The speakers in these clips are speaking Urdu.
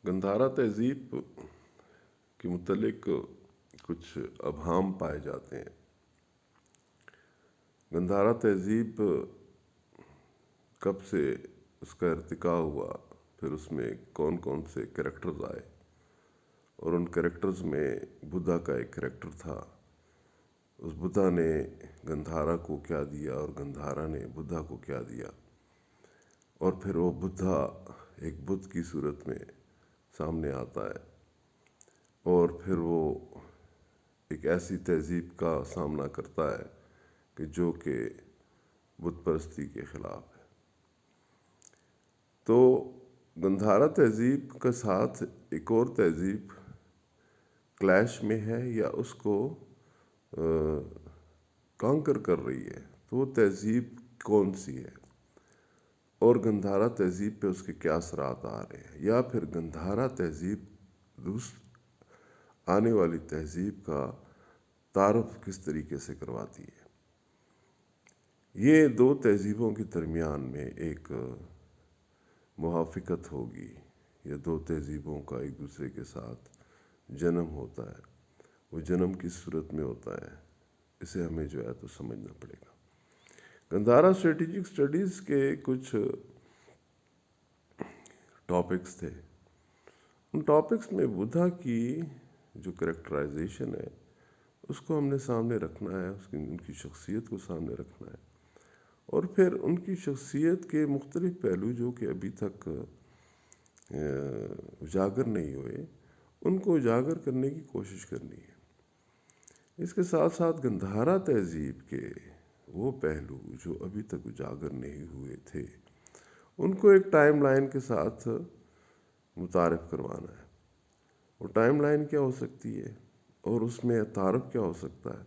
گندھارا تہذیب کے متعلق کچھ ابہام پائے جاتے ہیں۔ گندھارا تہذیب کب سے اس کا ارتقاء ہوا، پھر اس میں کون کون سے کریکٹرز آئے، اور ان کریکٹرز میں بدھا کا ایک کریکٹر تھا۔ اس بدھا نے گندھارا کو کیا دیا اور گندھارا نے بدھا کو کیا دیا، اور پھر وہ بدھا ایک بدھ کی صورت میں سامنے آتا ہے، اور پھر وہ ایک ایسی تہذیب کا سامنا کرتا ہے کہ جو کہ بت پرستی کے خلاف ہے۔ تو گندھارا تہذیب کے ساتھ ایک اور تہذیب کلیش میں ہے یا اس کو کانکر کر رہی ہے، تو وہ تہذیب کون سی ہے، اور گندھارا تہذیب پہ اس کے کیا اثرات آ رہے ہیں، یا پھر گندھارا تہذیب آنے والی تہذیب کا تعارف کس طریقے سے کرواتی ہے۔ یہ دو تہذیبوں کے درمیان میں ایک موافقت ہوگی، یا دو تہذیبوں کا ایک دوسرے کے ساتھ جنم ہوتا ہے، وہ جنم کس صورت میں ہوتا ہے، اسے ہمیں جو ہے تو سمجھنا پڑے گا۔ گندھارا اسٹریٹجک اسٹڈیز کے کچھ ٹاپکس تھے۔ ان ٹاپکس میں بدھا کی جو کریکٹرائزیشن ہے اس کو ہم نے سامنے رکھنا ہے، ان کی شخصیت کو سامنے رکھنا ہے، اور پھر ان کی شخصیت کے مختلف پہلو جو کہ ابھی تک اجاگر نہیں ہوئے، ان کو اجاگر کرنے کی کوشش کرنی ہے۔ اس کے ساتھ ساتھ گندھارا تہذیب کے وہ پہلو جو ابھی تک اجاگر نہیں ہوئے تھے، ان کو ایک ٹائم لائن کے ساتھ متعارف کروانا ہے۔ وہ ٹائم لائن کیا ہو سکتی ہے اور اس میں تعارف کیا ہو سکتا ہے،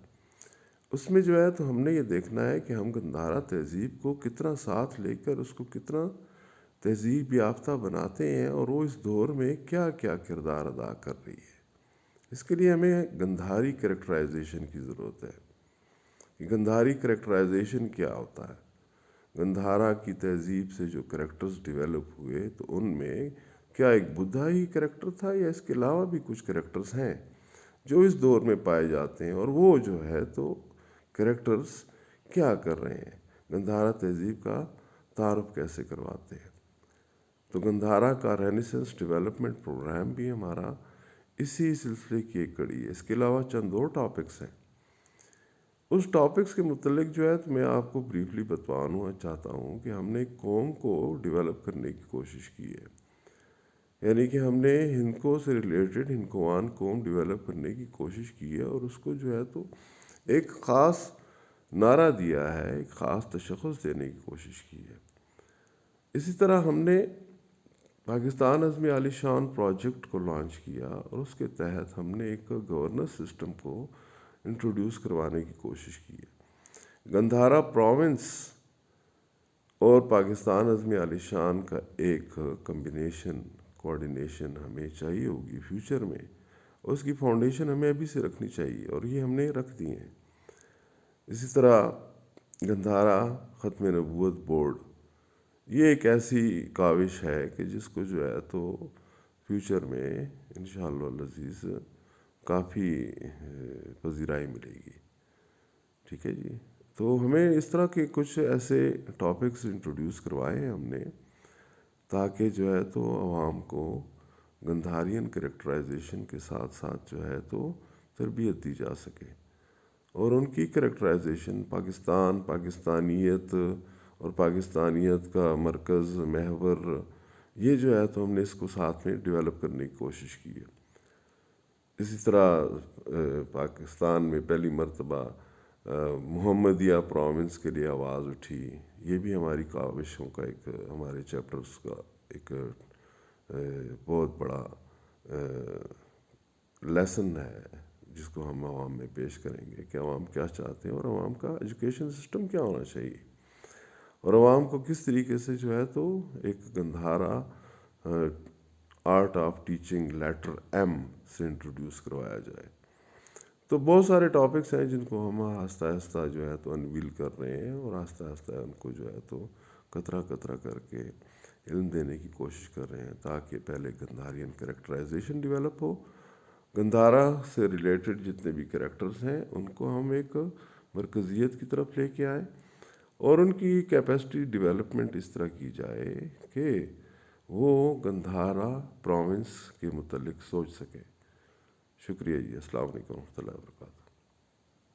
اس میں جو ہے تو ہم نے یہ دیکھنا ہے کہ ہم گندھارا تہذیب کو کتنا ساتھ لے کر اس کو کتنا تہذیب یافتہ بناتے ہیں، اور وہ اس دور میں کیا کیا کردار ادا کر رہی ہے۔ اس کے لیے ہمیں گندھاری کریکٹرائزیشن کی ضرورت ہے کہ گندھاری کریکٹرائزیشن کیا ہوتا ہے۔ گندھارا کی تہذیب سے جو کریکٹرز ڈیولپ ہوئے، تو ان میں کیا ایک بدھا ہی کریکٹر تھا، یا اس کے علاوہ بھی کچھ کریکٹرز ہیں جو اس دور میں پائے جاتے ہیں، اور وہ جو ہے تو کریکٹرز کیا کر رہے ہیں، گندھارا تہذیب کا تعارف کیسے کرواتے ہیں۔ تو گندھارا کا رینیسنس ڈیولپمنٹ پروگرام بھی ہمارا اسی سلسلے کی ایک کڑی ہے۔ اس کے علاوہ چند اور ٹاپکس ہیں۔ اس ٹاپکس کے متعلق جو ہے تو میں آپ کو بریفلی بتوانا چاہتا ہوں کہ ہم نے قوم کو ڈیولپ کرنے کی کوشش کی ہے، یعنی کہ ہم نے ہندکو سے ریلیٹڈ ہندکوان قوم ڈیولپ کرنے کی کوشش کی ہے، اور اس کو جو ہے تو ایک خاص نعرہ دیا ہے، ایک خاص تشخص دینے کی کوشش کی ہے۔ اسی طرح ہم نے پاکستان عزم عالی شان پروجیکٹ کو لانچ کیا، اور اس کے تحت ہم نے ایک گورننس سسٹم کو انٹروڈیوس کروانے کی کوشش کی ہے۔ گندھارا پروونس اور پاکستان عزم عالی شان کا ایک کمبینیشن، کوآرڈینیشن ہمیں چاہیے ہوگی فیوچر میں، اور اس کی فاؤنڈیشن ہمیں ابھی سے رکھنی چاہیے، اور یہ ہم نے رکھ دی ہیں۔ اسی طرح گندھارا ختم نبوت بورڈ، یہ ایک ایسی کاوش ہے کہ جس کو جو ہے تو فیوچر میں انشاءاللہ العزیز کافی پذیرائی ملے گی۔ ٹھیک ہے جی، تو ہمیں اس طرح کے کچھ ایسے ٹاپکس انٹروڈیوس کروائے ہیں ہم نے، تاکہ جو ہے تو عوام کو گندھارین کریکٹرائزیشن کے ساتھ ساتھ جو ہے تو تربیت دی جا سکے، اور ان کی کریکٹرائزیشن پاکستان، پاکستانیت اور پاکستانیت کا مرکز، محور، یہ جو ہے تو ہم نے اس کو ساتھ میں ڈیولپ کرنے کی کوشش کی ہے۔ اسی طرح پاکستان میں پہلی مرتبہ محمدیہ پروونس کے لیے آواز اٹھی، یہ بھی ہماری کاوشوں کا ایک، ہمارے چیپٹرز کا ایک بہت بڑا لیسن ہے، جس کو ہم عوام میں پیش کریں گے کہ عوام کیا چاہتے ہیں، اور عوام کا ایجوکیشن سسٹم کیا ہونا چاہیے، اور عوام کو کس طریقے سے جو ہے تو ایک Gandhara art of teaching later ایم سے انٹروڈیوس کروایا جائے۔ تو بہت سارے ٹاپکس ہیں جن کو ہم آہستہ آہستہ جو ہے تو انویل کر رہے ہیں، اور آہستہ آہستہ ان کو جو ہے تو قطرہ قطرہ کر کے علم دینے کی کوشش کر رہے ہیں، تاکہ پہلے گندھارین کریکٹرائزیشن ڈیولپ ہو، گندھارا سے ریلیٹڈ جتنے بھی کریکٹرز ہیں ان کو ہم ایک مرکزیت کی طرف لے کے آئیں، اور ان کی کیپیسٹی ڈیولپمنٹ اس طرح کی جائے کہ وہ گندھارا پروونس کے متعلق سوچ سکے۔ شکریہ جی، السلام علیکم ورحمۃ اللہ وبرکاتہ۔